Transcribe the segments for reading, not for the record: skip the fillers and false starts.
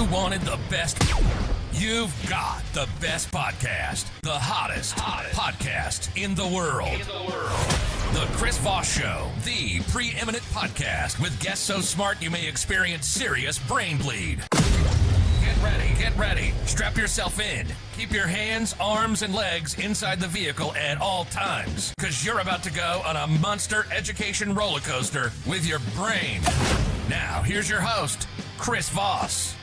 You wanted the best. You've got the best podcast. The hottest podcast in the world. The Chris Voss Show, the preeminent podcast with guests so smart you may experience serious brain bleed. Get ready. Strap yourself in. Keep your hands, arms, and legs inside the vehicle at all times, because you're about to go on a monster education roller coaster with your brain. Now, here's your host, Chris Voss.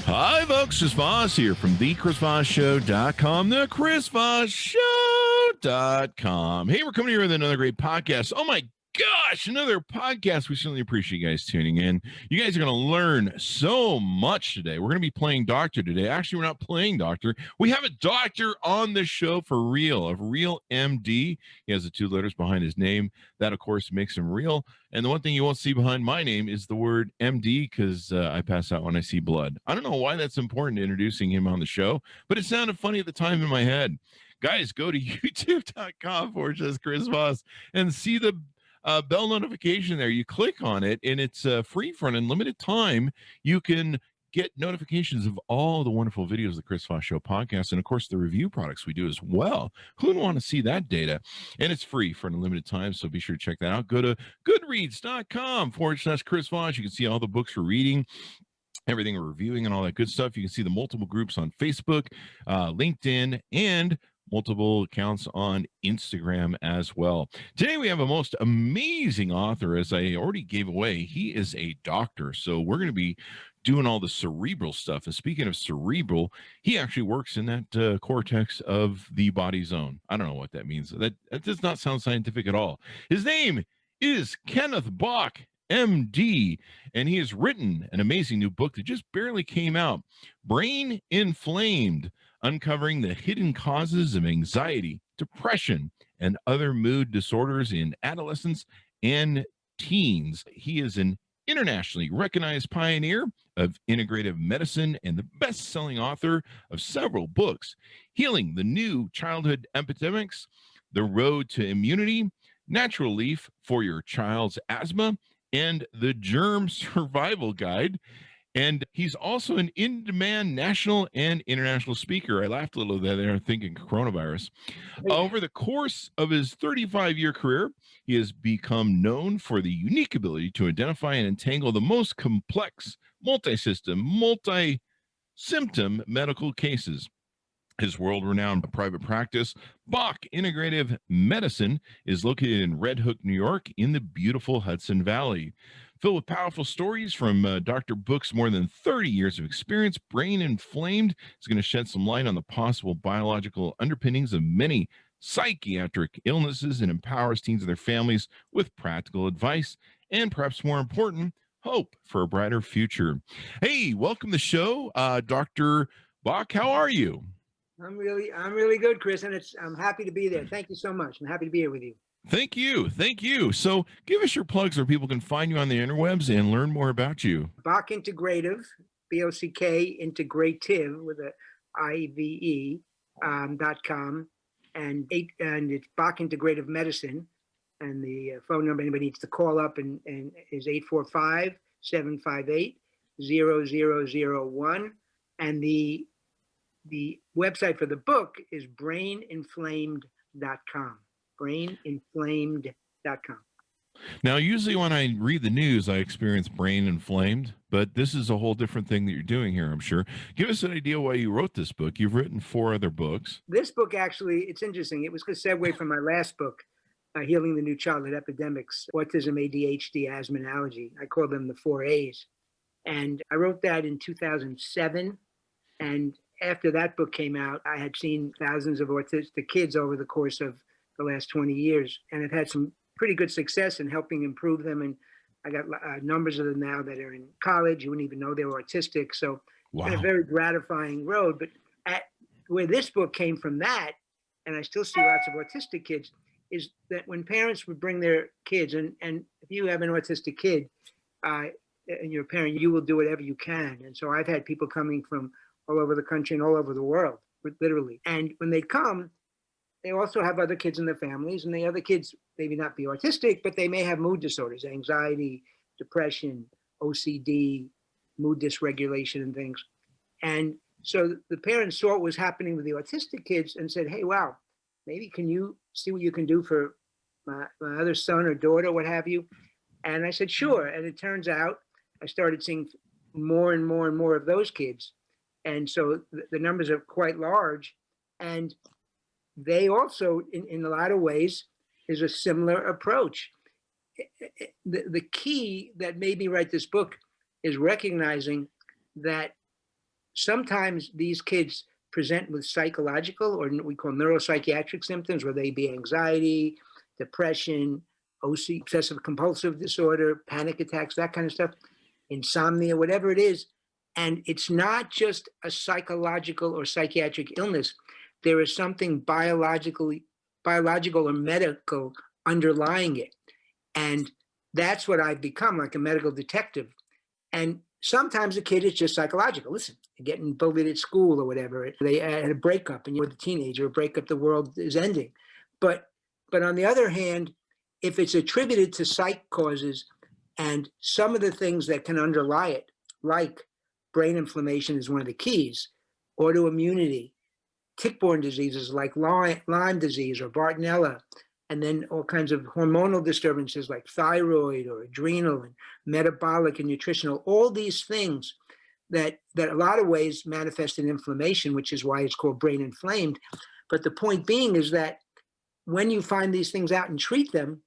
Hi, folks. Chris Voss here from thechrisvossshow.com, thechrisvossshow.com. Hey, we're coming here with another great podcast. Oh, my gosh, another podcast. We certainly appreciate you guys tuning in. You guys are going to learn so much today. We're going to be playing doctor today. Actually, we're not playing doctor. We have a doctor on the show for real, a real MD. He has the two letters behind his name. That, of course, makes him real. And the one thing you won't see behind my name is the word MD, because I pass out when I see blood. I don't know why that's important to introducing him on the show, but it sounded funny at the time in my head. Guys, go to youtube.com/Chris Voss and see the bell notification there. You click on it, and it's free for an unlimited time. You can get notifications of all the wonderful videos of the Chris Voss Show podcast, and of course the review products we do as well. Who would want to see that data? And it's free for an unlimited time, so be sure to check that out. Go to goodreads.com/Chris Voss. You can see all the books we're reading, everything we're reviewing, and all that good stuff. You can see the multiple groups on Facebook, LinkedIn, and multiple accounts on Instagram as well. Today we have a most amazing author, as I already gave away. He is a doctor, so we're going to be doing all the cerebral stuff. And speaking of cerebral, he actually works in that cortex of the body zone. I don't know what that means. That does not sound scientific at all. His name is Kenneth Bock, MD, and he has written an amazing new book that just barely came out, Brain Inflamed, Uncovering the Hidden Causes of Anxiety, Depression, and Other Mood Disorders in Adolescents and Teens. He is an internationally recognized pioneer of integrative medicine and the best-selling author of several books, Healing the New Childhood Epidemics, The Road to Immunity, Natural Relief for Your Child's Asthma, and The Germ Survival Guide. And he's also an in-demand national and international speaker. I laughed a little there thinking coronavirus. Over the course of his 35-year career, he has become known for the unique ability to identify and entangle the most complex, multi-system, multi-symptom medical cases. His world-renowned private practice, Bock Integrative Medicine, is located in Red Hook, New York, in the beautiful Hudson Valley. Filled with powerful stories from Dr. Book's more than 30 years of experience, Brain Inflamed is going to shed some light on the possible biological underpinnings of many psychiatric illnesses and empowers teens and their families with practical advice and, perhaps more important, hope for a brighter future. Hey, welcome to the show, Dr. Bock. How are you? I'm really good, Chris, and I'm happy to be there. Thank you so much. I'm happy to be here with you. Thank you. So give us your plugs where people can find you on the interwebs and learn more about you. Bock Integrative, B-O-C-K, Integrative with a I-V-E, .com, and it's Bock Integrative Medicine. And the phone number anybody needs to call up and is 845-758-0001. And the website for the book is braininflamed.com. braininflamed.com. Now, usually when I read the news, I experience brain inflamed, but this is a whole different thing that you're doing here, I'm sure. Give us an idea why you wrote this book. You've written 4 other books. This book, actually, it's interesting. It was a segue from my last book, Healing the New Childhood Epidemics, Autism, ADHD, Asthma, and Allergy. I call them the 4 A's. And I wrote that in 2007. And after that book came out, I had seen thousands of autistic kids over the course of the last 20 years, and I've had some pretty good success in helping improve them. And I got numbers of them now that are in college. You wouldn't even know they were autistic. So Wow. It's been a very gratifying road. But where this book came from that, and I still see lots of autistic kids, is that when parents would bring their kids, and if you have an autistic kid and you're a parent, you will do whatever you can. And so I've had people coming from all over the country and all over the world, literally. And when they come, they also have other kids in their families, and the other kids maybe not be autistic, but they may have mood disorders, anxiety, depression, OCD, mood dysregulation and things. And so the parents saw what was happening with the autistic kids and said, hey, wow, maybe can you see what you can do for my other son or daughter, what have you? And I said, sure. And it turns out I started seeing more and more and more of those kids. And so the numbers are quite large. And they also, in a lot of ways, is a similar approach. The key that made me write this book is recognizing that sometimes these kids present with psychological or we call neuropsychiatric symptoms, whether they be anxiety, depression, OC, obsessive compulsive disorder, panic attacks, that kind of stuff, insomnia, whatever it is. And it's not just a psychological or psychiatric illness. There is something biological or medical underlying it. And that's what I've become, like a medical detective. And sometimes a kid is just psychological. Listen, they're getting bullied at school or whatever. They had a breakup and you're with a teenager, a breakup, the world is ending. But on the other hand, if it's attributed to psych causes and some of the things that can underlie it, like brain inflammation is one of the keys, autoimmunity, tick-borne diseases like Lyme disease or Bartonella, and then all kinds of hormonal disturbances like thyroid or adrenal and metabolic and nutritional, all these things that a lot of ways manifest in inflammation, which is why it's called brain inflamed. But the point being is that when you find these things out and treat them,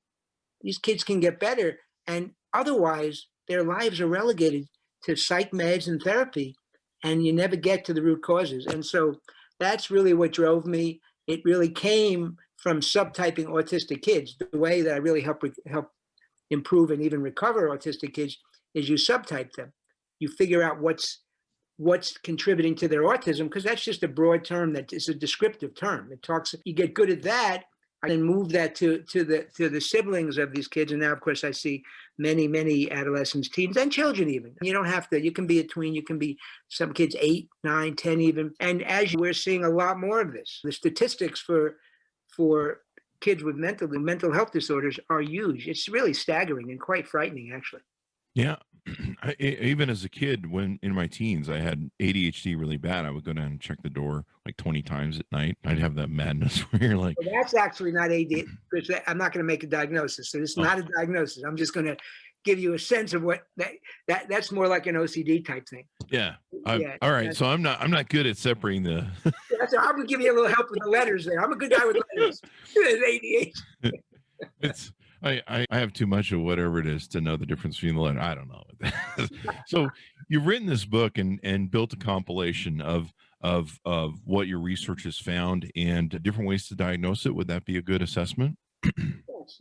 these kids can get better. And otherwise, their lives are relegated to psych meds and therapy, and you never get to the root causes. And so that's really what drove me. It really came from subtyping autistic kids. The way that I really help improve and even recover autistic kids is you subtype them. You figure out what's contributing to their autism, because that's just a broad term that is a descriptive term. It talks, you get good at that, I then move that to the siblings of these kids. And now, of course, I see many adolescents, teens, and children even. You don't have to, you can be a tween, you can be some kids 8, 9, 10 even. And we're seeing a lot more of this. The statistics for kids with mental health disorders are huge. It's really staggering and quite frightening, actually. Yeah. Even as a kid, when in my teens, I had ADHD really bad. I would go down and check the door like 20 times at night. I'd have that madness where you're like, well, that's actually not ADHD. I'm not going to make a diagnosis. So this is not a diagnosis. I'm just going to give you a sense of what that's more like an OCD type thing. Yeah. All right. So I'm not good at separating the. I'm going to give you a little help with the letters there. I'm a good guy with letters. It's ADHD. It's. I have too much of whatever it is to know the difference between the letter. I don't know. So you've written this book and built a compilation of what your research has found and different ways to diagnose it. Would that be a good assessment?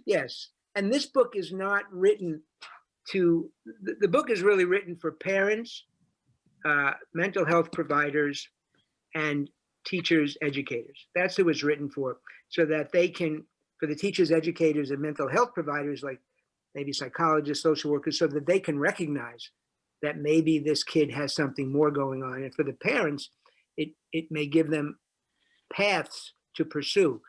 Yes. And this book is not written the book is really written for parents, mental health providers, and teachers, educators. That's who it's written for, so that they can, for the teachers, educators, and mental health providers, like maybe psychologists, social workers, so that they can recognize that maybe this kid has something more going on. And for the parents, it may give them paths to pursue.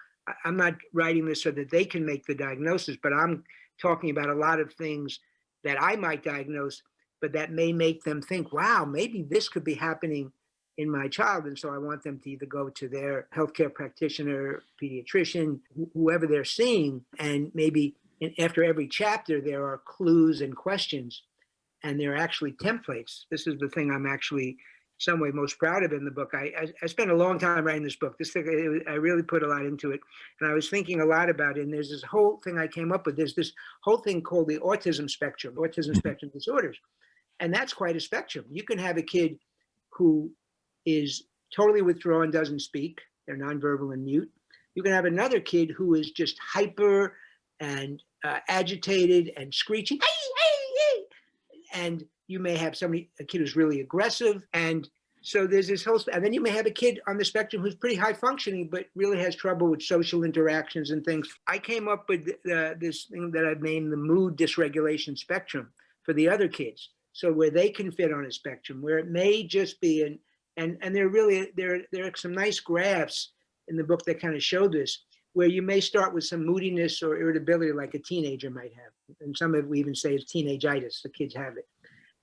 I'm not writing this so that they can make the diagnosis, but I'm talking about a lot of things that I might diagnose, but that may make them think, wow, maybe this could be happening in my child. And so I want them to either go to their healthcare practitioner, pediatrician, whoever they're seeing. And maybe after every chapter, there are clues and questions, and they're actually templates. This is the thing I'm actually in some way most proud of in the book. I spent a long time writing this book. I really put a lot into it. And I was thinking a lot about it. And there's this whole thing I came up with. There's this whole thing called the autism spectrum disorders. And that's quite a spectrum. You can have a kid who is totally withdrawn, doesn't speak, they're nonverbal and mute. You can have another kid who is just hyper and agitated and screeching, hey. And you may have a kid who's really aggressive. And so there's this whole, and then you may have a kid on the spectrum who's pretty high functioning, but really has trouble with social interactions and things. I came up with this thing that I've named the mood dysregulation spectrum for the other kids. So where they can fit on a spectrum, where it may just be and there are some nice graphs in the book that kind of show this, where you may start with some moodiness or irritability like a teenager might have. And some of we even say it's teenageitis, the kids have it.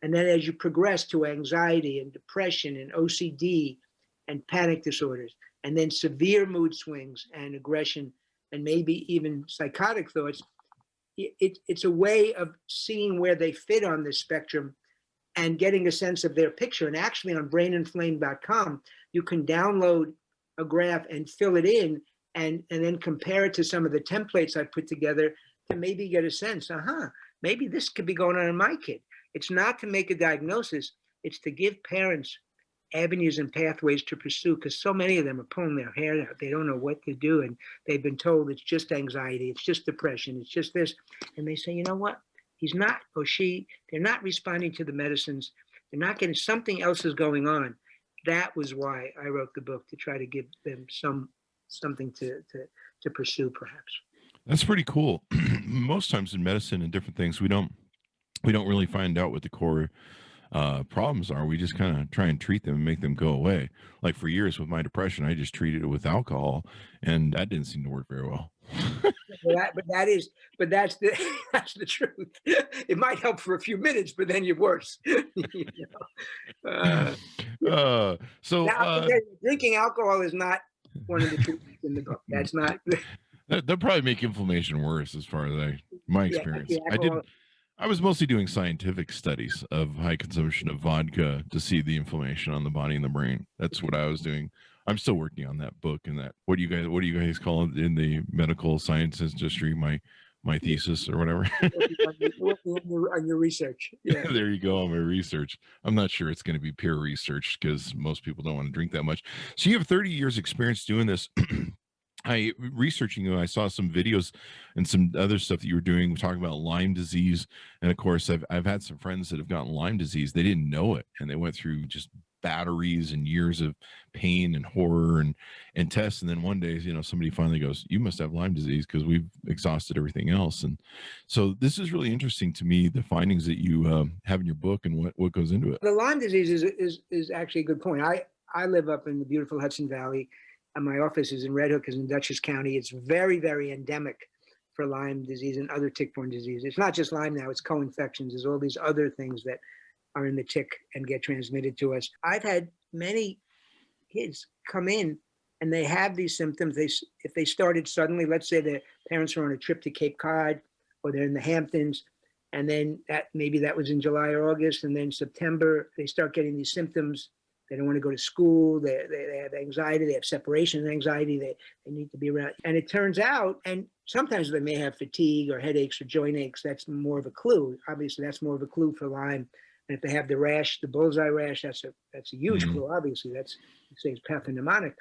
And then as you progress to anxiety and depression and OCD and panic disorders, and then severe mood swings and aggression, and maybe even psychotic thoughts, it's a way of seeing where they fit on this spectrum and getting a sense of their picture. And actually on braininflamed.com, you can download a graph and fill it in and then compare it to some of the templates I put together to maybe get a sense, maybe this could be going on in my kid. It's not to make a diagnosis, it's to give parents avenues and pathways to pursue, because so many of them are pulling their hair out. They don't know what to do, and they've been told it's just anxiety, it's just depression, it's just this. And they say, you know what? He's not, or she, they're not responding to the medicines. They're not getting, something else is going on. That was why I wrote the book, to try to give them something to pursue, perhaps. That's pretty cool. Most times in medicine and different things, we don't really find out what the core problems are. We just kind of try and treat them and make them go away. Like for years with my depression, I just treated it with alcohol, and that didn't seem to work very well. But that's the truth. It might help for a few minutes, but then you're worse. Drinking alcohol is not one of the treatments in the book. That's not. That'll probably make inflammation worse, as far as my experience. I was mostly doing scientific studies of high consumption of vodka to see the inflammation on the body and the brain. That's what I was doing. I'm still working on that book and that. What do you guys call it in the medical science industry? My thesis or whatever. on your research. Yeah. There you go, on my research. I'm not sure it's going to be peer research because most people don't want to drink that much. So you have 30 years experience doing this. Researching you, I saw some videos and some other stuff that you were doing, talking about Lyme disease. And of course, I've had some friends that have gotten Lyme disease. They didn't know it, and they went through just batteries and years of pain and horror and tests. And then one day, somebody finally goes, "You must have Lyme disease because we've exhausted everything else." And so this is really interesting to me, the findings that you have in your book and what goes into it. The Lyme disease is actually a good point. I live up in the beautiful Hudson Valley, and my office is in Red Hook, is in Dutchess County. It's very, very endemic for Lyme disease and other tick-borne diseases. It's not just Lyme now, it's co-infections. There's all these other things that are in the tick and get transmitted to us. I've had many kids come in and they have these symptoms. If they started suddenly, let's say the parents are on a trip to Cape Cod or they're in the Hamptons, and then maybe that was in July or August, and then September, they start getting these symptoms. They don't want to go to school. They have anxiety. They have separation anxiety. They need to be around. And it turns out, and sometimes they may have fatigue or headaches or joint aches. That's more of a clue. Obviously, that's more of a clue for Lyme. And if they have the rash, the bullseye rash, that's a huge clue. Obviously, that's, say, it's pathognomonic.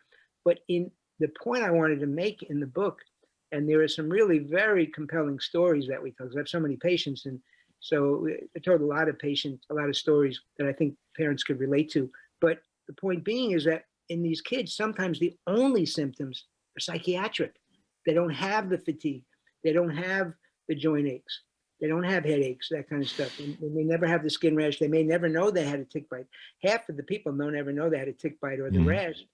But in the point I wanted to make in the book, and there are some really very compelling stories that we tell, because I have so many patients, and so I told a lot of stories that I think parents could relate to. But the point being is that in these kids, sometimes the only symptoms are psychiatric. They don't have the fatigue. They don't have the joint aches. They don't have headaches, that kind of stuff. And they may never have the skin rash. They may never know they had a tick bite. Half of the people don't ever know they had a tick bite or the rash.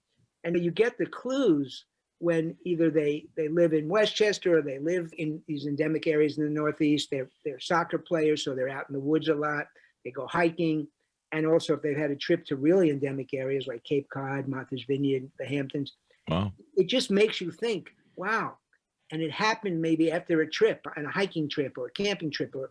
And you get the clues when either they live in Westchester or they live in these endemic areas in the Northeast. They're soccer players, so they're out in the woods a lot. They go hiking. And also if they've had a trip to really endemic areas like Cape Cod, Martha's Vineyard, the Hamptons. Wow. It just makes you think, wow. And it happened maybe after a trip, on a hiking trip or a camping trip, or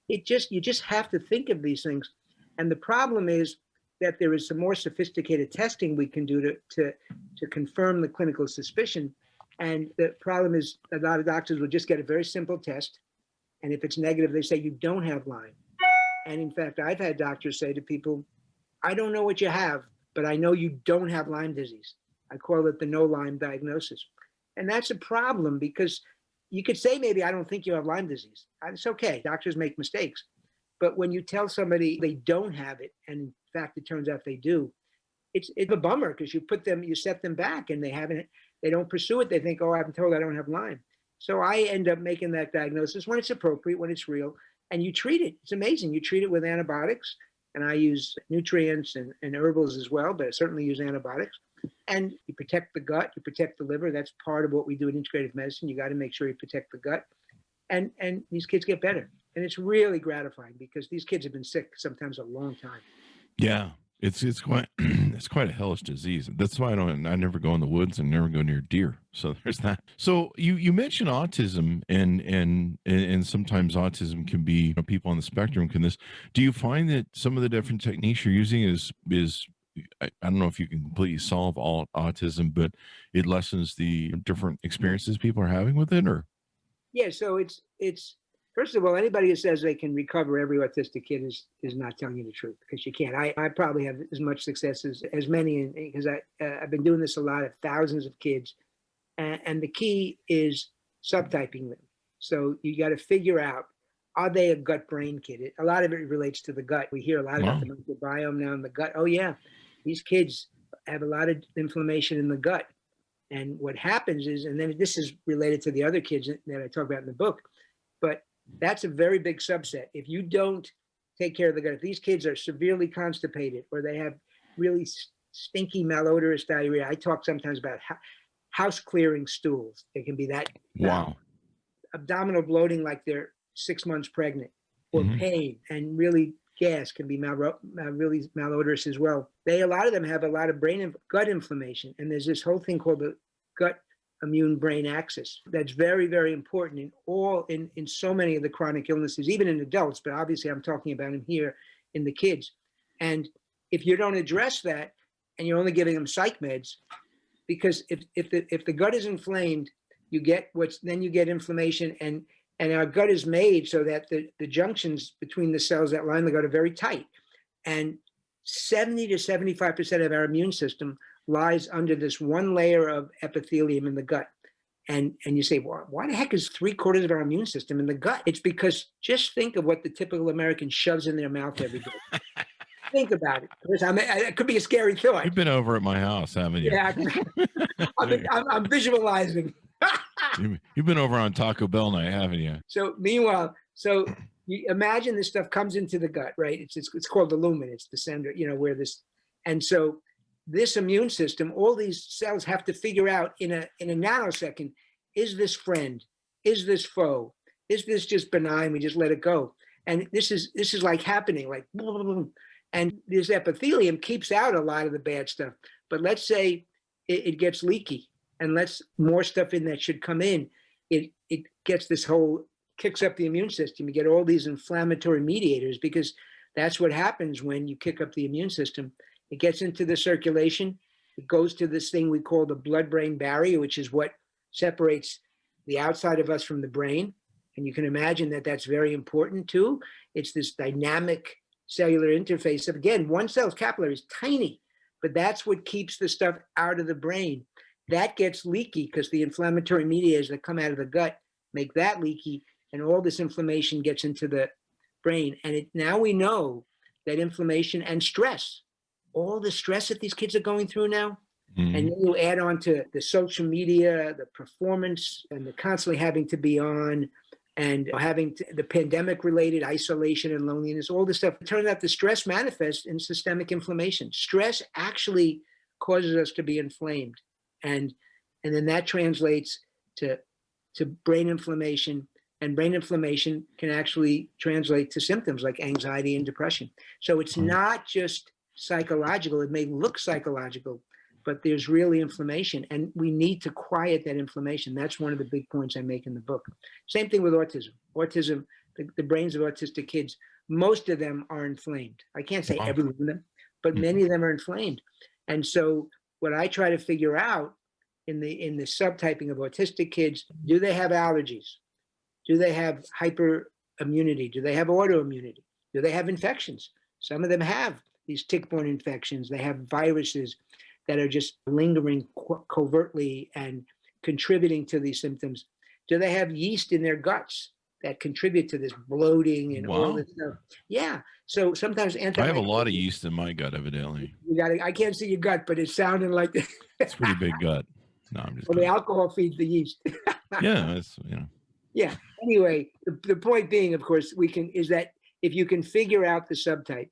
you just have to think of these things. And the problem is that there is some more sophisticated testing we can do to confirm the clinical suspicion. And the problem is a lot of doctors will just get a very simple test. And if it's negative, they say you don't have Lyme. And in fact, I've had doctors say to people, I don't know what you have, but I know you don't have Lyme disease. I call it the no Lyme diagnosis. And that's a problem, because you could say, maybe I don't think you have Lyme disease. It's okay. Doctors make mistakes. But when you tell somebody they don't have it, and in fact, it turns out they do, it's a bummer, because you set them back and they don't pursue it. They think, oh, I'm told I don't have Lyme. So I end up making that diagnosis when it's appropriate, when it's real. And you treat it. It's amazing. You treat it with antibiotics, and I use nutrients and herbals as well, but I certainly use antibiotics. And you protect the gut, you protect the liver. That's part of what we do in integrative medicine. You got to make sure you protect the gut. And these kids get better. And it's really gratifying because these kids have been sick sometimes a long time. Yeah. It's quite it's quite a hellish disease. That's why I never go in the woods and never go near deer. So there's that. So you mentioned autism and sometimes autism can be, people on the spectrum do you find that some of the different techniques you're using is I don't know if you can completely solve all autism, but it lessens the different experiences people are having with it, or? Yeah, so it's first of all, anybody who says they can recover every autistic kid is not telling you the truth, because you can't. I probably have as much success as many, because I've been doing this a lot of thousands of kids, and the key is subtyping them. So you got to figure out, are they a gut-brain kid? A lot of it relates to the gut. We hear a lot about the microbiome now in the gut. Oh yeah, these kids have a lot of inflammation in the gut. And what happens is, and then this is related to the other kids that I talk about in the book, but that's a very big subset. If you don't take care of the gut, if these kids are severely constipated or they have really stinky malodorous diarrhea, I talk sometimes about house clearing stools. They can be that. Wow. Abdominal bloating like they're 6 months pregnant, or pain, and really gas can be really malodorous as well. A lot of them have a lot of gut inflammation, and there's this whole thing called the gut immune brain axis that's very, very important in so many of the chronic illnesses, even in adults, but obviously I'm talking about them here in the kids. And if you don't address that and you're only giving them psych meds, because if the gut is inflamed, you get inflammation, and our gut is made so that the junctions between the cells that line the gut are very tight. And 70 to 75% of our immune system lies under this one layer of epithelium in the gut. And you say, well, why the heck is 3/4 of our immune system in the gut? It's because just think of what the typical American shoves in their mouth every day. Think about it. It could be a scary thought. You've been over at my house, haven't you? Yeah, I'm visualizing. You've been over on Taco Bell night, haven't you? So meanwhile, you imagine this stuff comes into the gut, right? It's called the lumen. It's the center, where this, and so this immune system, all these cells have to figure out in a nanosecond, is this friend? Is this foe? Is this just benign? We just let it go. And this is like happening, like, and this epithelium keeps out a lot of the bad stuff. But let's say it gets leaky, and lets more stuff in that should come in. It gets kicks up the immune system. You get all these inflammatory mediators, because that's what happens when you kick up the immune system. It gets into the circulation. It goes to this thing we call the blood-brain barrier, which is what separates the outside of us from the brain. And you can imagine that that's very important too. It's this dynamic cellular interface of, again, one cell's capillary is tiny, but that's what keeps the stuff out of the brain. That gets leaky because the inflammatory mediators that come out of the gut make that leaky, and all this inflammation gets into the brain. And now we know that inflammation and stress, all the stress that these kids are going through now, and then you add on to the social media, the performance, and the constantly having to be on, and having the pandemic-related isolation and loneliness, all this stuff. It turns out the stress manifests in systemic inflammation. Stress actually causes us to be inflamed. And then that translates to brain inflammation, and brain inflammation can actually translate to symptoms like anxiety and depression. So it's not just psychological. It may look psychological, but there's really inflammation, and we need to quiet that inflammation. That's one of the big points I make in the book. Same thing with autism. Autism, the brains of autistic kids, most of them are inflamed. I can't say every one of them, but many of them are inflamed. And so what I try to figure out in the subtyping of autistic kids, do they have allergies? Do they have hyperimmunity? Do they have autoimmunity? Do they have infections? Some of them have these tick-borne infections. They have viruses that are just lingering covertly and contributing to these symptoms. Do they have yeast in their guts that contribute to this bloating and all this stuff? Yeah. So sometimes I have a lot of yeast in my gut, evidently. I can't see your gut, but it's sounding like it's a pretty big gut. No, I'm just. Well, the alcohol feeds the yeast. Yeah, Yeah. Anyway, the point being, of course, is that if you can figure out the subtype,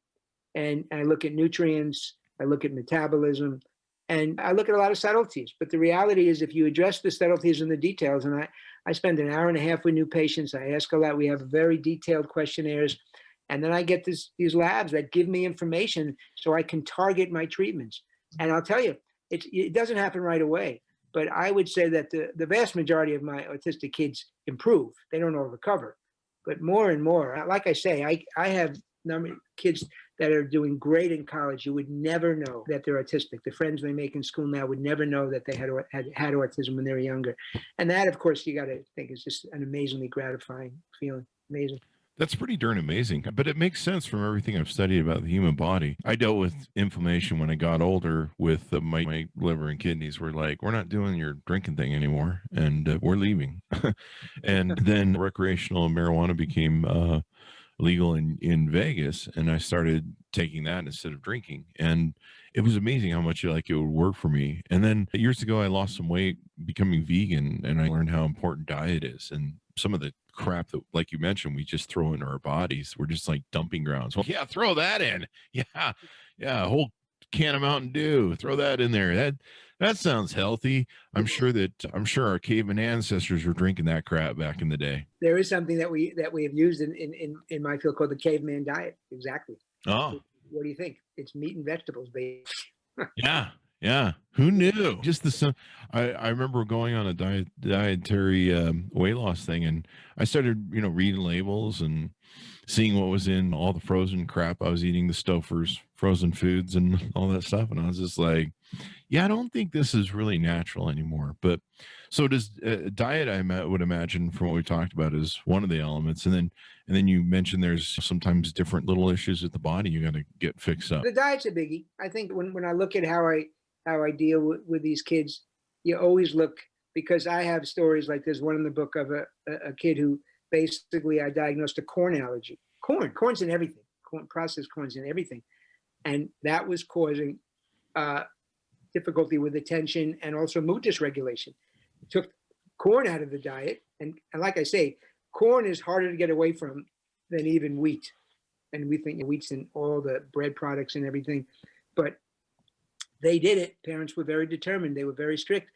and I look at nutrients, I look at metabolism, And I look at a lot of subtleties, but the reality is if you address the subtleties and the details, and I spend an hour and a half with new patients, I ask a lot, we have very detailed questionnaires, and then I get these labs that give me information so I can target my treatments. And I'll tell you, it doesn't happen right away, but I would say that the vast majority of my autistic kids improve. They don't all recover, but more and more, like I say, I have number of kids that are doing great in college. You would never know that they're autistic. The friends they make in school now would never know that they had autism when they were younger. And that, of course, you got to think is just an amazingly gratifying feeling. Amazing. That's pretty darn amazing, but it makes sense from everything I've studied about the human body. I dealt with inflammation when I got older with my liver and kidneys were like, we're not doing your drinking thing anymore, and we're leaving. And then recreational marijuana became legal in Vegas, and I started taking that instead of drinking, and it was amazing how much it would work for me. And then years ago I lost some weight becoming vegan, and I learned how important diet is, and some of the crap that, like you mentioned, we just throw into our bodies, we're just like dumping grounds. Well, yeah, throw that in. Yeah, a whole can of Mountain Dew, throw that in there. That sounds healthy. I'm sure our caveman ancestors were drinking that crap back in the day. There is something that we have used in my field called the caveman diet. Exactly. Oh, what do you think? It's meat and vegetables, baby. Yeah. Who knew? Just I remember going on a dietary weight loss thing, and I started, reading labels and seeing what was in all the frozen crap I was eating, the Stouffer's frozen foods and all that stuff. And I was just like, yeah, I don't think this is really natural anymore. But so does diet, I would imagine, from what we talked about, is one of the elements. And then you mentioned there's sometimes different little issues with the body you got to get fixed up. The diet's a biggie. I think when I look at how I deal with these kids, you always look, because I have stories like there's one in the book of a kid who basically I diagnosed a corn allergy. Corn's in everything. Processed corn's in everything. And that was causing difficulty with attention and also mood dysregulation. Took corn out of the diet. And like I say, corn is harder to get away from than even wheat. And we think wheat's in all the bread products and everything. But they did it. Parents were very determined. They were very strict.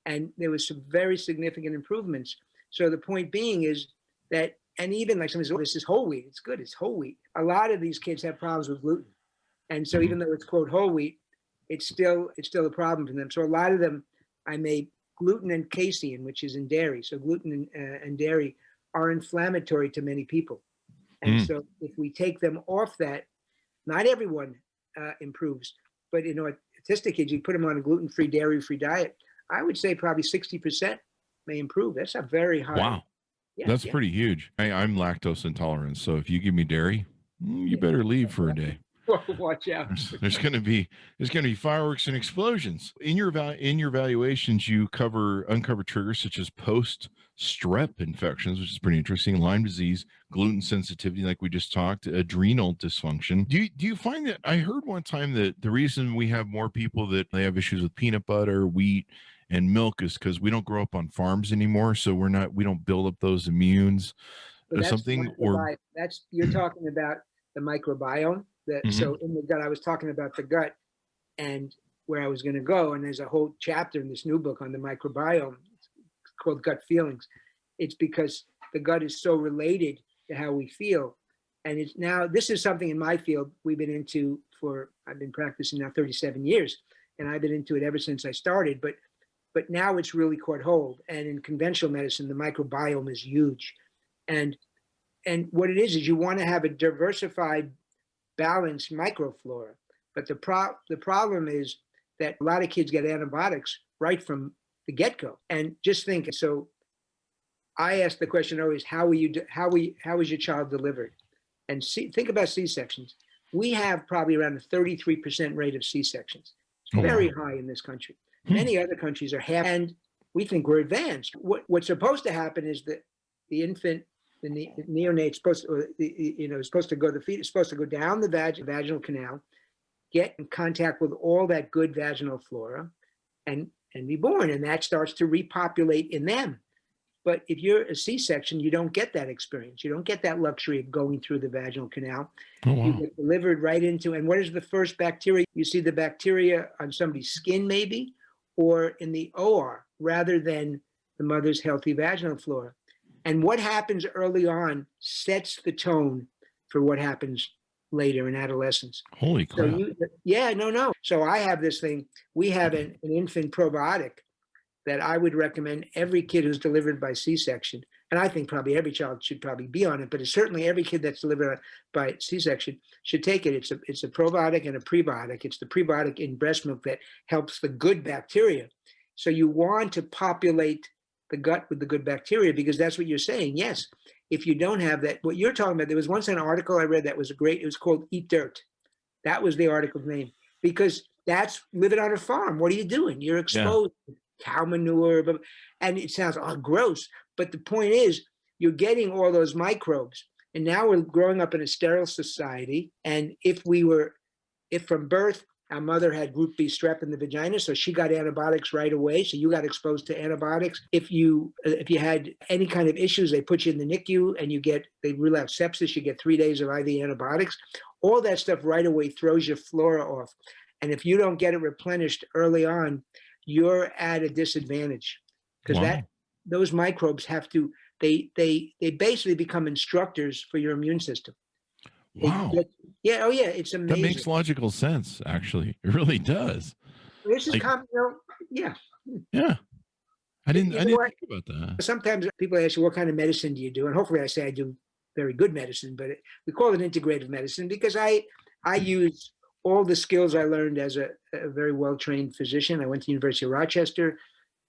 And there was some very significant improvements. So the point being is that, and even like somebody says, oh, this is whole wheat. It's good. It's whole wheat. A lot of these kids have problems with gluten. And so even though it's quote whole wheat, it's still a problem for them. So a lot of them, I made gluten and casein, which is in dairy. So gluten and dairy are inflammatory to many people. And so if we take them off that, not everyone improves, but autistic kids, you put them on a gluten-free, dairy-free diet, I would say probably 60% may improve. That's a very high. Wow. Yeah, that's pretty huge. I'm lactose intolerant. So if you give me dairy, you better leave for a day. Watch out. There's going to be fireworks and explosions. In your evaluations, you uncover triggers such as post-strep infections, which is pretty interesting, Lyme disease, gluten sensitivity, like we just talked, adrenal dysfunction. Do you find that, I heard one time that the reason we have more people that they have issues with peanut butter, wheat, and milk is because we don't grow up on farms anymore, so we don't build up those immunes or something. Or you're talking about the microbiome. So in the gut, I was talking about the gut and where I was going to go. And there's a whole chapter in this new book on the microbiome. It's called Gut Feelings. It's because the gut is so related to how we feel. And this is something in my field we've been into I've been practicing now 37 years, and I've been into it ever since I started. But now it's really caught hold. And in conventional medicine, the microbiome is huge. And what it is you want to have a diversified, balanced microflora. But the problem is that a lot of kids get antibiotics right from the get-go. And just think, so I ask the question always, how is your child delivered? And think about C-sections. We have probably around a 33% rate of C-sections. It's very high in this country. Many other countries are half, and we think we're advanced. What's supposed to happen is that the infant, the neonate, is supposed to go. The feet is supposed to go down the vaginal canal, get in contact with all that good vaginal flora, and be born, and that starts to repopulate in them. But if you're a C-section, you don't get that experience. You don't get that luxury of going through the vaginal canal. Oh, wow. You get delivered right into, and what is the first bacteria? You see the bacteria on somebody's skin maybe, or in the OR, rather than the mother's healthy vaginal flora. And what happens early on sets the tone for what happens later in adolescence. Holy crap. No. So I have this thing. We have an infant probiotic that I would recommend every kid who's delivered by C-section. And I think probably every child should probably be on it, but it's certainly every kid that's delivered by C-section should take it. It's a probiotic and a prebiotic. It's the prebiotic in breast milk that helps the good bacteria. So you want to populate the gut with the good bacteria, because that's what you're saying. Yes, if you don't have that, what you're talking about, there was once an article I read that was it was called Eat Dirt. That was the article's name, because that's living on a farm. What are you doing? You're exposed to cow manure, and it sounds gross. But the point is, you're getting all those microbes. And now we're growing up in a sterile society. And if from birth, our mother had group B strep in the vagina, so she got antibiotics right away. So you got exposed to antibiotics. If you had any kind of issues, they put you in the NICU and they rule out sepsis. You get 3 days of IV antibiotics. All that stuff right away throws your flora off. And if you don't get it replenished early on, you're at a disadvantage, because those microbes they basically become instructors for your immune system. Wow. It's amazing. That makes logical sense, actually. It really does. This is common, Yeah. I didn't think about that. Sometimes people ask you, what kind of medicine do you do? And hopefully I say I do very good medicine, but we call it integrative medicine because I use all the skills I learned as a very well-trained physician. I went to the University of Rochester.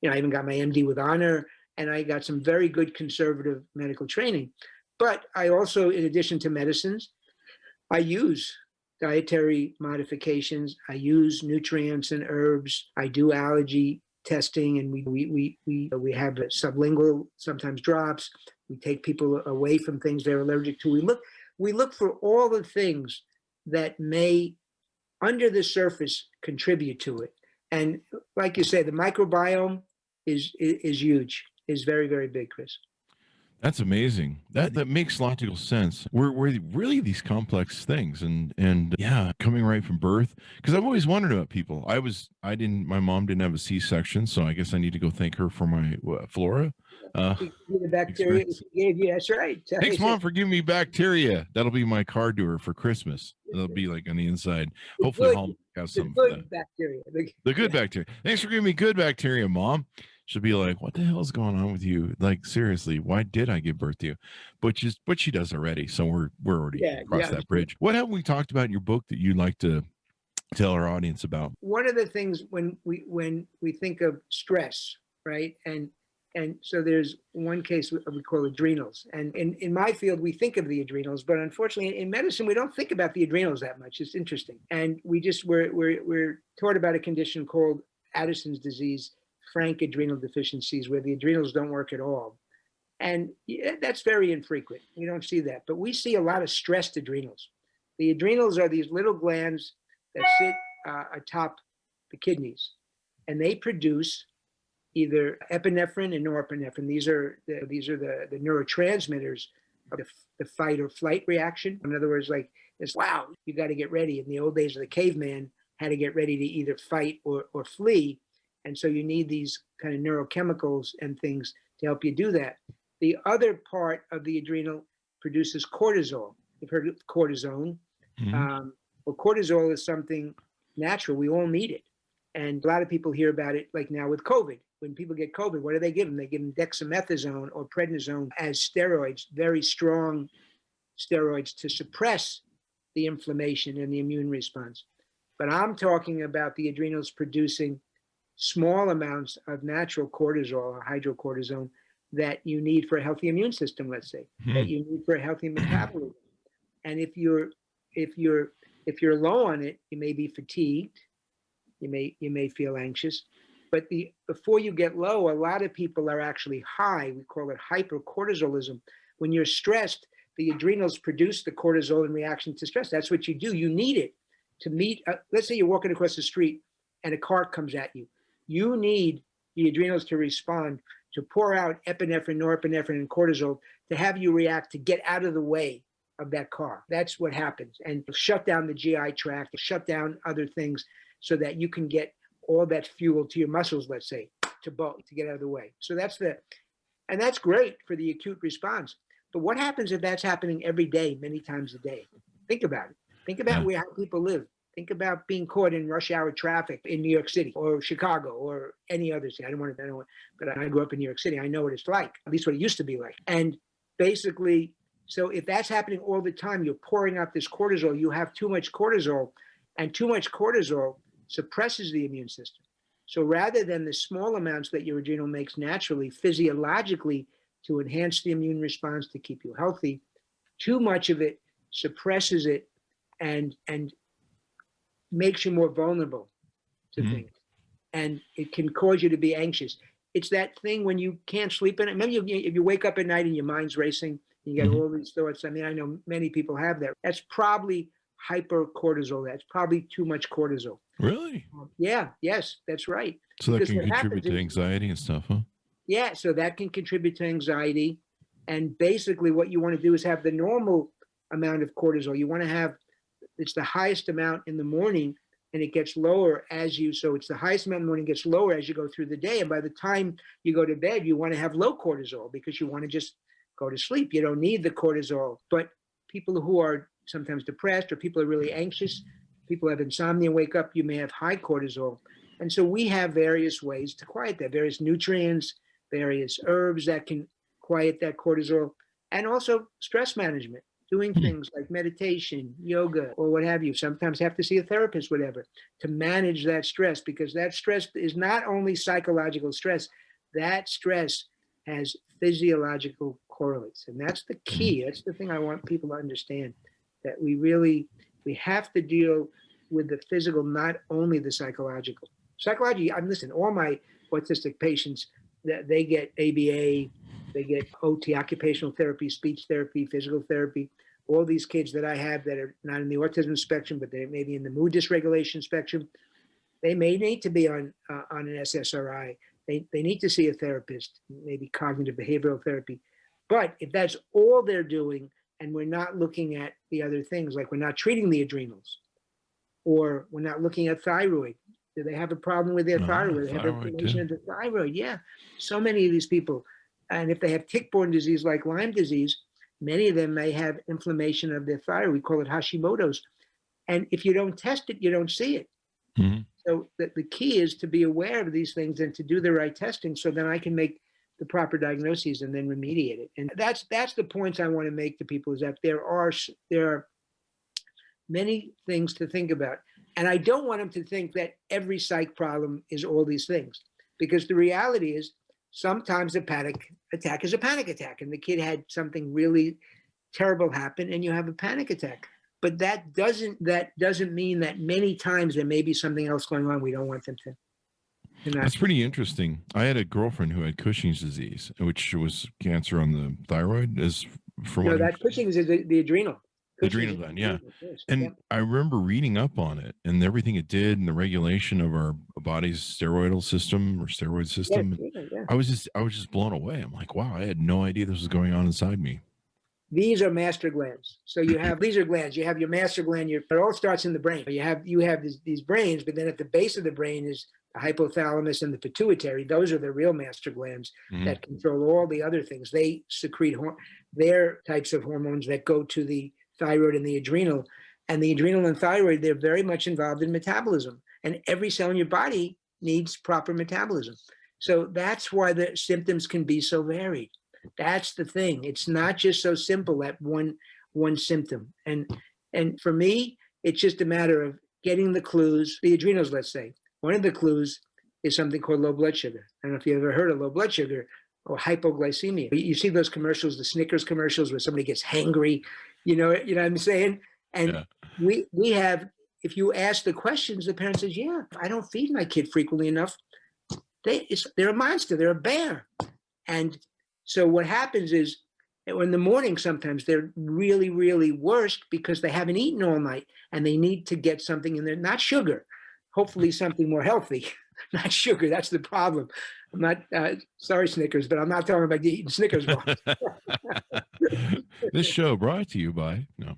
I even got my MD with honor, and I got some very good conservative medical training. But I also, in addition to medicines, I use dietary modifications. I use nutrients and herbs. I do allergy testing, and we have sublingual, sometimes drops. We take people away from things they're allergic to. We look for all the things that may, under the surface, contribute to it. And like you say, the microbiome is huge, is very, very big, Chris. That's amazing. That makes logical sense. We're really these complex things, and coming right from birth. Because I've always wondered about people. My mom didn't have a C-section, so I guess I need to go thank her for my flora. The bacteria gave you. That's right. Thanks, Mom, for giving me bacteria. That'll be my car to her for Christmas. It'll be like on the inside. Hopefully, Hallmark has some. The good bacteria. The good bacteria. Thanks for giving me good bacteria, Mom. She'll be like, what the hell is going on with you? Like, seriously, why did I give birth to you? But she does already. So we're already across that bridge. What have we talked about in your book that you'd like to tell our audience about? One of the things when we think of stress, right? And so there's one case we call adrenals. And in my field, we think of the adrenals, but unfortunately in medicine, we don't think about the adrenals that much. It's interesting. And we're taught about a condition called Addison's disease, frank adrenal deficiencies, where the adrenals don't work at all. And that's very infrequent. We don't see that, but we see a lot of stressed adrenals. The adrenals are these little glands that sit atop the kidneys, and they produce either epinephrine and norepinephrine. These are the neurotransmitters of the fight or flight reaction. In other words, like it's, wow, you got to get ready. In the old days of the caveman, had to get ready to either fight or flee. And so you need these kind of neurochemicals and things to help you do that. The other part of the adrenal produces cortisol. You've heard of cortisone. Mm-hmm. Well, cortisol is something natural. We all need it. And a lot of people hear about it, like now with COVID. When people get COVID, what do they give them? They give them dexamethasone or prednisone as steroids, very strong steroids to suppress the inflammation and the immune response. But I'm talking about the adrenals producing small amounts of natural cortisol or hydrocortisone that you need for a healthy immune system, let's say, that you need for a healthy metabolism. And if you're low on it, you may be fatigued, you may feel anxious. But before you get low, a lot of people are actually high. We call it hypercortisolism. When you're stressed, the adrenals produce the cortisol in reaction to stress. That's what you do. You need it to meet. Let's say you're walking across the street and a car comes at you. You need the adrenals to respond to pour out epinephrine, norepinephrine, and cortisol to have you react to get out of the way of that car. That's what happens. And shut down the GI tract, shut down other things so that you can get all that fuel to your muscles, let's say, to get out of the way. So and that's great for the acute response. But what happens if that's happening every day, many times a day? Think about it. Think about how people live. Think about being caught in rush hour traffic in New York City or Chicago or any other city. But I grew up in New York City. I know what it's like, at least what it used to be like. And basically, so if that's happening all the time, you're pouring out this cortisol, you have too much cortisol, and too much cortisol suppresses the immune system. So rather than the small amounts that your adrenal makes naturally, physiologically, to enhance the immune response, to keep you healthy, too much of it suppresses it and makes you more vulnerable to things. And it can cause you to be anxious. It's that thing when you can't sleep at night. Remember, if you wake up at night and your mind's racing, you get all these thoughts. I mean, I know many people have that. That's probably hypercortisol. That's probably too much cortisol. Really? Yes, that's right. So that Because can what contribute happens to anxiety and stuff, huh? Yeah, so that can contribute to anxiety. And basically what you want to do is have the normal amount of cortisol. You want to have, it's the highest amount in the morning, and it gets lower so it's the highest amount in the morning, gets lower as you go through the day. And by the time you go to bed, you want to have low cortisol because you want to just go to sleep. You don't need the cortisol. But people who are sometimes depressed, or people are really anxious, people have insomnia, wake up, you may have high cortisol. And so we have various ways to quiet that, various nutrients, various herbs that can quiet that cortisol, and also stress management, doing things like meditation, yoga, or what have you. Sometimes have to see a therapist, whatever, to manage that stress, because that stress is not only psychological stress, that stress has physiological correlates. And that's the key. That's the thing I want people to understand, that we have to deal with the physical, not only the psychological. Psychology, listen, all my autistic patients, they get ABA, they get OT, occupational therapy, speech therapy, physical therapy. All these kids that I have that are not in the autism spectrum, but they may be in the mood dysregulation spectrum, they may need to be on an SSRI. They need to see a therapist, maybe cognitive behavioral therapy. But if that's all they're doing, and we're not looking at the other things, like we're not treating the adrenals, or we're not looking at thyroid. Do they have a problem with their thyroid? They have inflammation of the thyroid. Yeah, so many of these people. And if they have tick-borne disease like Lyme disease, many of them may have inflammation of their thyroid. We call it Hashimoto's. And if you don't test it, you don't see it. So the key is to be aware of these things and to do the right testing, so then I can make the proper diagnoses and then remediate it. And that's the points I want to make to people, is that there are many things to think about. And I don't want them to think that every psych problem is all these things, because the reality is sometimes a panic attack is a panic attack, and the kid had something really terrible happen and you have a panic attack. But that doesn't mean that many times there may be something else going on. We don't want them to. That's pretty interesting. I had a girlfriend who had Cushing's disease, which was cancer on the thyroid. Cushing's is the adrenal. The adrenal gland, yeah. And I remember reading up on it and everything it did and the regulation of our body's steroid system. Yeah. I was just blown away. I'm like, wow, I had no idea this was going on inside me. These are master glands. So these are glands. You have your master gland. It all starts in the brain. You have these brains, but then at the base of the brain is the hypothalamus and the pituitary. Those are the real master glands that control all the other things. They secrete their types of hormones that go to the thyroid and the adrenal. And the adrenal and thyroid, they're very much involved in metabolism. And every cell in your body needs proper metabolism. So that's why the symptoms can be so varied. That's the thing. It's not just so simple at one symptom. And for me, it's just a matter of getting the clues. The adrenals, let's say. One of the clues is something called low blood sugar. I don't know if you've ever heard of low blood sugar or hypoglycemia. You see those commercials, the Snickers commercials, where somebody gets hangry. You know what I'm saying? And we have, if you ask the questions, the parent says, yeah, I don't feed my kid frequently enough. They're a monster. They're a bear. And so what happens is in the morning, sometimes they're really, really worse because they haven't eaten all night and they need to get something in there, not sugar, hopefully something more healthy. not sugar. That's the problem. I'm not, sorry, Snickers, but I'm not talking about eating Snickers bars. This show brought to you by, no.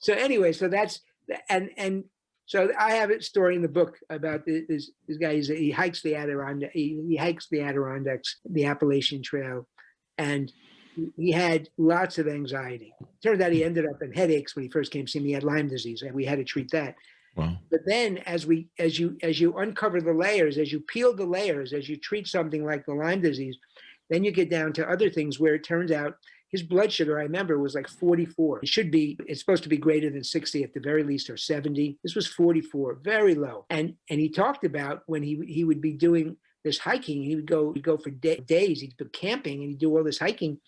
So anyway, so that's, and so I have a story in the book about this guy. He hikes the Adirondack, he hikes the Adirondacks, the Appalachian Trail, and he had lots of anxiety. Turned out he ended up in headaches when he first came to see me. He had Lyme disease, and we had to treat that. Wow. But then as you uncover the layers, as you peel the layers, as you treat something like the Lyme disease, then you get down to other things where it turns out his blood sugar, I remember, was like 44. It's supposed to be greater than 60 at the very least, or 70. This was 44, very low. And he talked about when he would be doing this hiking, he would go for days, he'd be camping and he'd do all this hiking,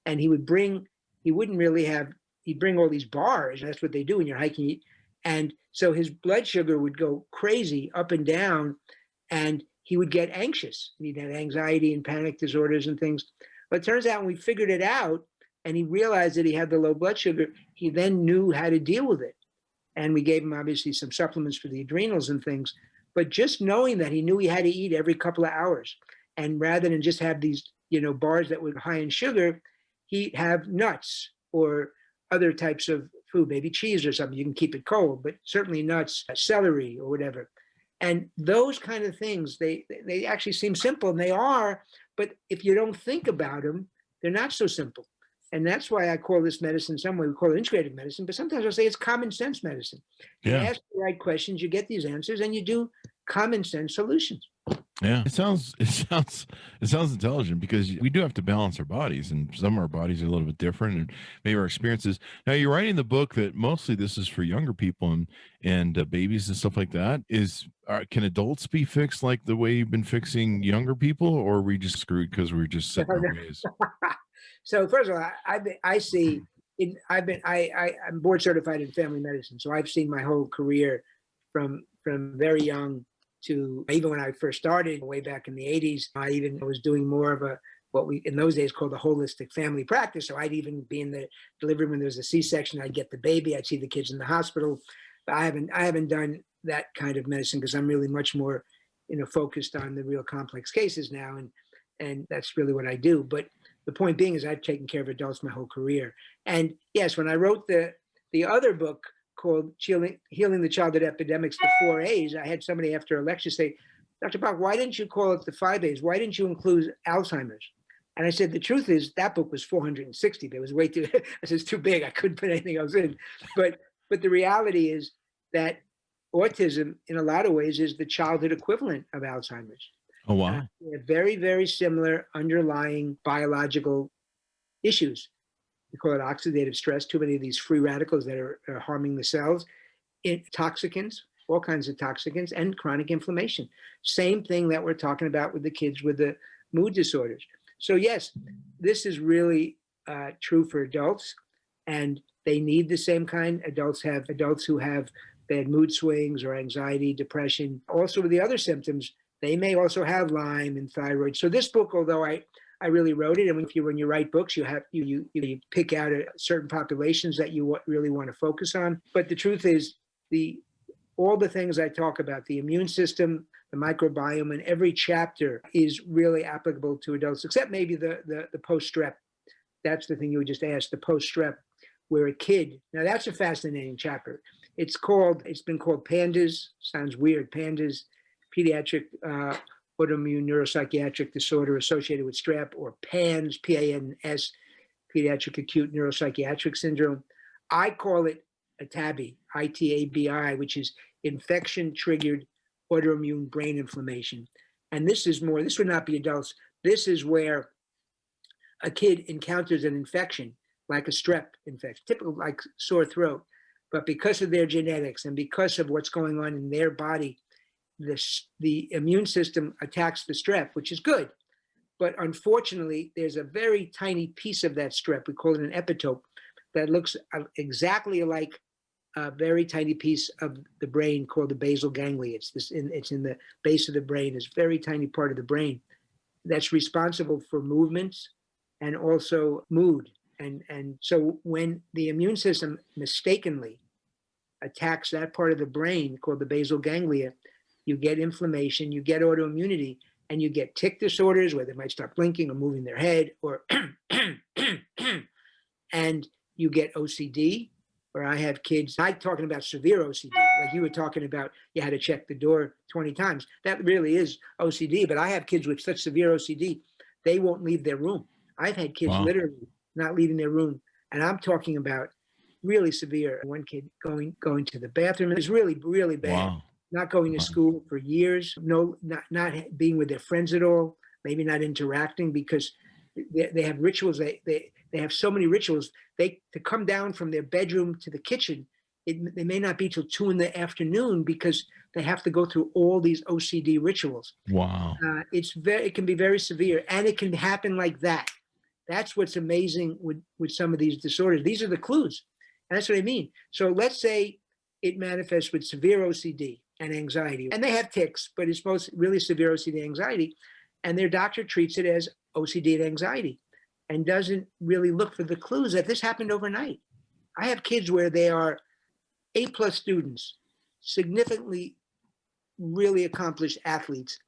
and he'd bring all these bars. That's what they do when you're hiking. And so his blood sugar would go crazy up and down, and he would get anxious. He'd have anxiety and panic disorders and things. But it turns out when we figured it out and he realized that he had the low blood sugar, he then knew how to deal with it. And we gave him obviously some supplements for the adrenals and things. But just knowing that, he knew he had to eat every couple of hours. And rather than just have these, bars that were high in sugar, he'd have nuts or other types of food, maybe cheese or something. You can keep it cold, but certainly nuts, celery or whatever. And those kind of things, they actually seem simple, and they are, but if you don't think about them, they're not so simple. And that's why I call this medicine, some way we call it integrative medicine, but sometimes I'll say it's common sense medicine. You ask the right questions, you get these answers, and you do common sense solutions. Yeah, it sounds intelligent, because we do have to balance our bodies, and some of our bodies are a little bit different, and maybe our experiences. Now, you're writing the book that mostly this is for younger people and babies and stuff like that. Can adults be fixed like the way you've been fixing younger people, or are we just screwed because we're just set in our ways? So first of all, I'm board certified in family medicine, so I've seen my whole career from very young to even when I first started way back in the 80s. I even was doing more of what we in those days called a holistic family practice. So I'd even be in the delivery when there was a C-section. I'd get the baby. I'd see the kids in the hospital. But I haven't done that kind of medicine because I'm really much more, focused on the real complex cases now, and that's really what I do. But the point being is I've taken care of adults my whole career. And yes, when I wrote the other book called Healing the Childhood Epidemics, the 4 A's, I had somebody after a lecture say, Dr. Bock, why didn't you call it the 5 A's? Why didn't you include Alzheimer's? And I said, the truth is that book was 460. It was way too, I said, it's too big. I couldn't put anything else in. But the reality is that autism, in a lot of ways, is the childhood equivalent of Alzheimer's. Oh, wow. Very, very similar underlying biological issues. We call it oxidative stress, too many of these free radicals that are harming the cells, toxicants, all kinds of toxicants, and chronic inflammation. Same thing that we're talking about with the kids with the mood disorders. So yes, this is really true for adults, and they need the same kind. Adults who have bad mood swings or anxiety, depression. Also with the other symptoms, they may also have Lyme and thyroid. So this book, although I really wrote it, and when you write books, you pick out certain populations that you really want to focus on. But the truth is, all the things I talk about, the immune system, the microbiome, and every chapter is really applicable to adults, except maybe the post-strep. That's the thing you would just ask, the post-strep, where a kid, now that's a fascinating chapter. It's been called PANDAS, sounds weird, PANDAS, Pediatric Autoimmune Neuropsychiatric Disorder Associated with Strep, or PANS, PANS, Pediatric Acute Neuropsychiatric Syndrome. I call it ITABI, ITABI, which is infection-triggered autoimmune brain inflammation. And this would not be adults. This is where a kid encounters an infection, like a strep infection, typical like sore throat. But because of their genetics and because of what's going on in their body, the immune system attacks the strep, which is good. But unfortunately, there's a very tiny piece of that strep, we call it an epitope, that looks exactly like a very tiny piece of the brain called the basal ganglia. It's in the base of the brain. It's a very tiny part of the brain that's responsible for movements and also mood. And so when the immune system mistakenly attacks that part of the brain called the basal ganglia, you get inflammation, you get autoimmunity, and you get tic disorders where they might start blinking or moving their head, or and you get OCD, where I have kids, I'm talking about severe OCD, like you were talking about, you had to check the door 20 times. That really is OCD, but I have kids with such severe OCD, they won't leave their room. I've had kids literally not leaving their room, and I'm talking about really severe. One kid going to the bathroom is really, really bad. Wow. Not going to school for years, not being with their friends at all, maybe not interacting because they have rituals. They have so many rituals. To come down from their bedroom to the kitchen, they may not be till 2 p.m. because they have to go through all these OCD rituals. Wow. It can be very severe, and it can happen like that. That's what's amazing with some of these disorders. These are the clues. And that's what I mean. So let's say it manifests with severe OCD and anxiety, and they have tics, but it's most really severe OCD and anxiety, and their doctor treats it as OCD and anxiety and doesn't really look for the clues that this happened overnight. I have kids where they are A+ students, significantly really accomplished athletes,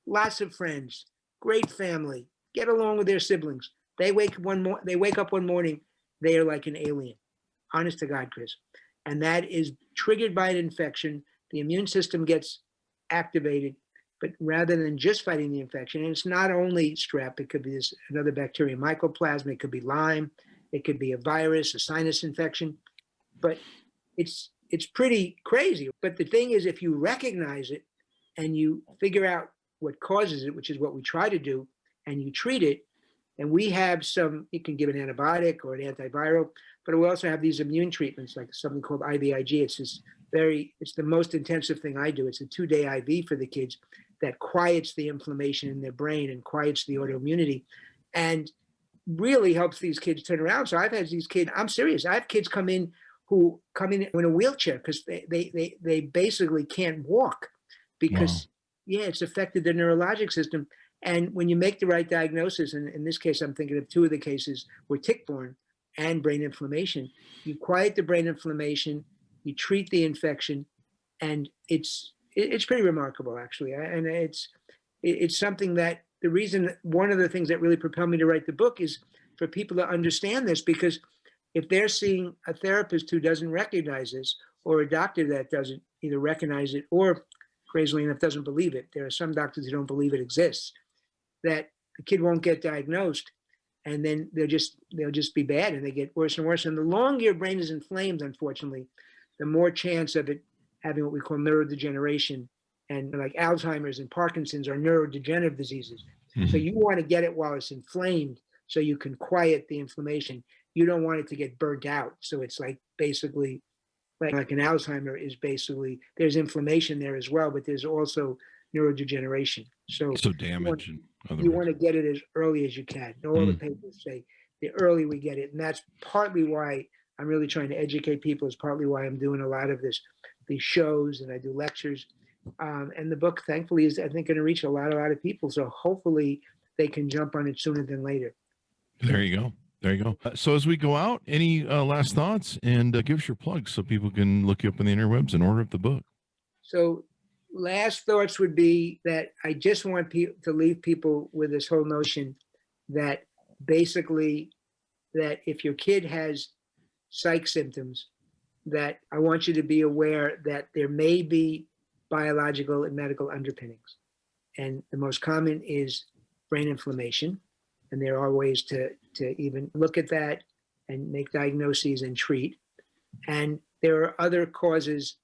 lots of friends, great family, get along with their siblings. They wake up one morning, they are like an alien. Honest to God, Chris. And that is triggered by an infection. The immune system gets activated, but rather than just fighting the infection, and it's not only strep, it could be another bacteria, mycoplasma, it could be Lyme, it could be a virus, a sinus infection, but it's pretty crazy. But the thing is, if you recognize it and you figure out what causes it, which is what we try to do, and you treat it, and we have you can give an antibiotic or an antiviral, but we also have these immune treatments, like something called IVIG. It's the most intensive thing I do. It's a 2-day IV for the kids that quiets the inflammation in their brain and quiets the autoimmunity and really helps these kids turn around. So I've had these kids, I'm serious. I have kids come in in a wheelchair because they basically can't walk because, it's affected their neurologic system. And when you make the right diagnosis, and in this case, I'm thinking of 2 of the cases were tick-borne and brain inflammation, you quiet the brain inflammation, you treat the infection, and it's pretty remarkable, actually. And it's something that one of the things that really propelled me to write the book is for people to understand this, because if they're seeing a therapist who doesn't recognize this, or a doctor that doesn't either recognize it or, crazily enough, doesn't believe it, there are some doctors who don't believe it exists, that the kid won't get diagnosed, and then they'll just be bad, and they get worse and worse. And the longer your brain is inflamed, unfortunately, the more chance of it having what we call neurodegeneration, and like Alzheimer's and Parkinson's are neurodegenerative diseases. Mm-hmm. So you want to get it while it's inflamed so you can quiet the inflammation. You don't want it to get burnt out. So it's like basically like an Alzheimer is basically, there's inflammation there as well, but there's also neurodegeneration. So damage. You want to get it as early as you can. All the papers say the early we get it. And that's partly why I'm really trying to educate people. Is partly why I'm doing a lot of these shows, and I do lectures. And the book, thankfully, is, I think, going to reach a lot of people. So hopefully they can jump on it sooner than later. There you go. So as we go out, any last thoughts, and give us your plugs so people can look you up on the interwebs and order up the book. So last thoughts would be that I just want to leave people with this whole notion that basically that if your kid has psych symptoms, that I want you to be aware that there may be biological and medical underpinnings. And the most common is brain inflammation. And there are ways to even look at that and make diagnoses and treat. And there are other causes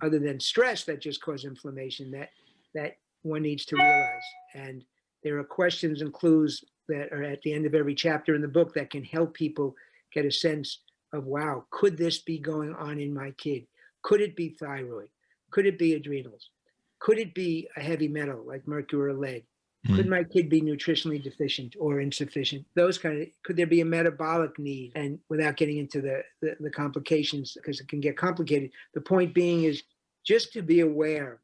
other than stress that just cause inflammation that one needs to realize. And there are questions and clues that are at the end of every chapter in the book that can help people get a sense of, wow, could this be going on in my kid? Could it be thyroid? Could it be adrenals? Could it be a heavy metal like mercury or lead? Could my kid be nutritionally deficient or insufficient? Those could there be a metabolic need? And without getting into the complications, because it can get complicated, the point being is just to be aware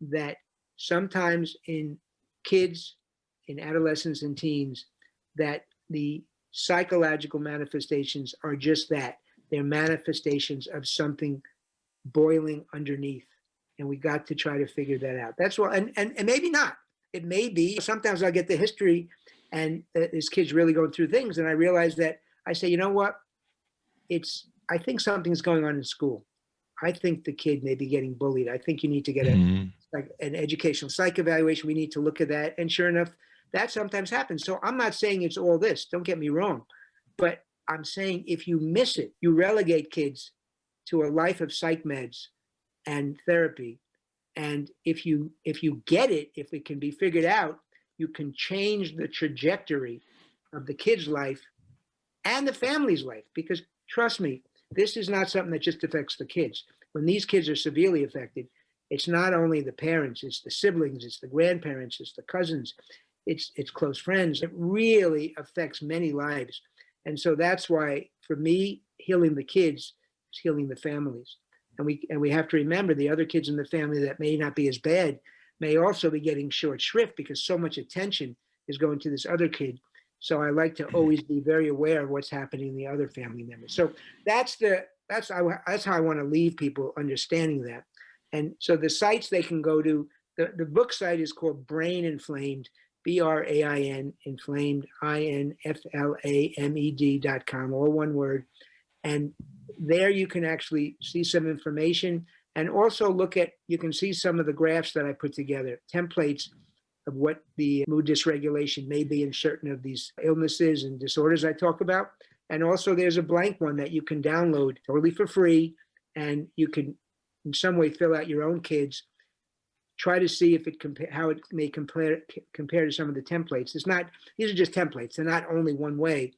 that sometimes in kids, in adolescents and teens, that the psychological manifestations are just that. They're manifestations of something boiling underneath. And we got to try to figure that out. That's what, and maybe not. It may be, sometimes I get the history and this kid's really going through things. And I realize that I say, you know what? I think something's going on in school. I think the kid may be getting bullied. I think you need to get an educational psych evaluation. We need to look at that. And sure enough, that sometimes happens. So I'm not saying it's all this, don't get me wrong, but I'm saying if you miss it, you relegate kids to a life of psych meds and therapy. And if you get it, if it can be figured out, you can change the trajectory of the kid's life and the family's life. Because trust me, this is not something that just affects the kids. When these kids are severely affected, it's not only the parents, it's the siblings, it's the grandparents, it's the cousins, it's close friends. It really affects many lives. And so that's why, for me, healing the kids is healing the families. And we have to remember the other kids in the family that may not be as bad may also be getting short shrift because so much attention is going to this other kid. So I like to always be very aware of what's happening in the other family members. So that's how I want to leave people understanding that. And so the sites they can go to, the book site is called Brain Inflamed, BRAIN, Inflamed, INFLAMED.com, all one word. And there you can actually see some information and also you can see some of the graphs that I put together, templates of what the mood dysregulation may be in certain of these illnesses and disorders I talk about. And also there's a blank one that you can download totally for free. And you can in some way fill out your own kids, try to see if how it may compare to some of the templates. These are just templates. They're not only one way,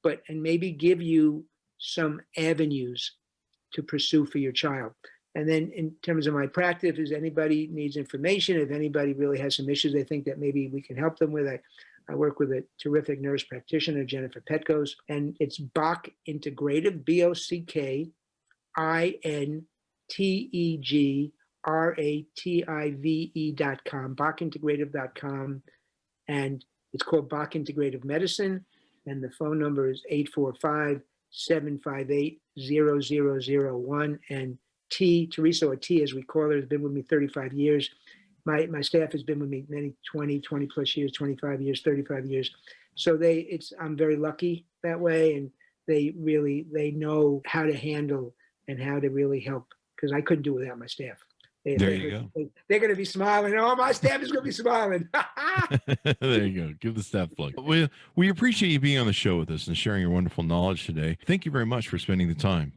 and maybe give you some avenues to pursue for your child. And then in terms of my practice, if anybody needs information, if anybody really has some issues they think that maybe we can help them with, I work with a terrific nurse practitioner, Jennifer Petkos, and it's Bock Integrative, BOCKINTEGRATIVE.com, bockintegrative.com. And it's called Bock Integrative Medicine. And the phone number is 845-758-0001. And Teresa, or T as we call her, has been with me 35 years. My staff has been with me many 20 plus years, 25 years, 35 years. So I'm very lucky that way. And they know how to handle and how to really help, because I couldn't do it without my staff. There you go. They're going to be smiling. Oh, my staff is going to be smiling. There you go. Give the staff a plug. We appreciate you being on the show with us and sharing your wonderful knowledge today. Thank you very much for spending the time.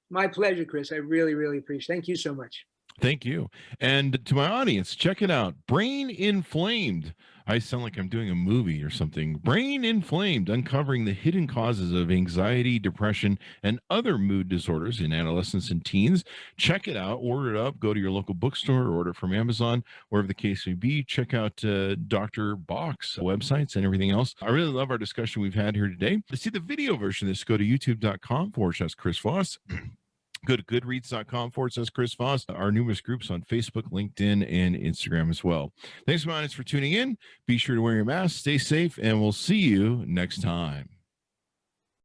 My pleasure, Chris. I really, really appreciate it. Thank you so much. Thank you. And to my audience, check it out. Brain Inflamed. I sound like I'm doing a movie or something. Brain Inflamed, uncovering the hidden causes of anxiety, depression, and other mood disorders in adolescents and teens. Check it out. Order it up. Go to your local bookstore, order it from Amazon, wherever the case may be. Check out Dr. Bock's websites and everything else. I really love our discussion we've had here today. To see the video version of this, go to youtube.com/Chris Voss. Go to goodreads.com/Chris Voss. Our numerous groups on Facebook, LinkedIn, and Instagram as well. Thanks, my audience, for tuning in. Be sure to wear your mask, stay safe, and we'll see you next time.